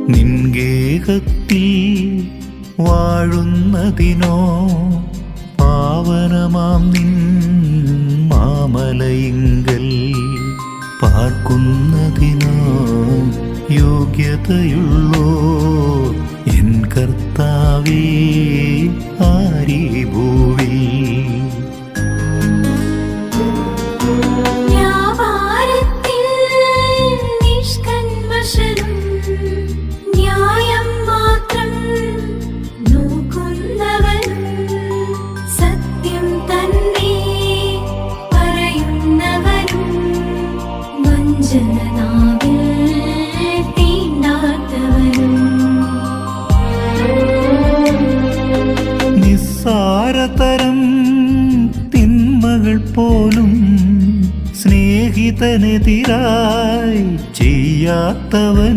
നിൻഗേഹത്തിൽ വാഴുന്നതിനോ പാവനമാം നിൻ മാമലയിങ്കൽ പാർക്കുന്നതിനോ യോഗ്യതയുള്ളോ എൻ കർത്താവേ ആരീ ഭൂവിൽ. നിസ്സാരതരം തിന്മകൾ പോലും സ്നേഹിതനെതിരായി ചെയ്യാത്തവനും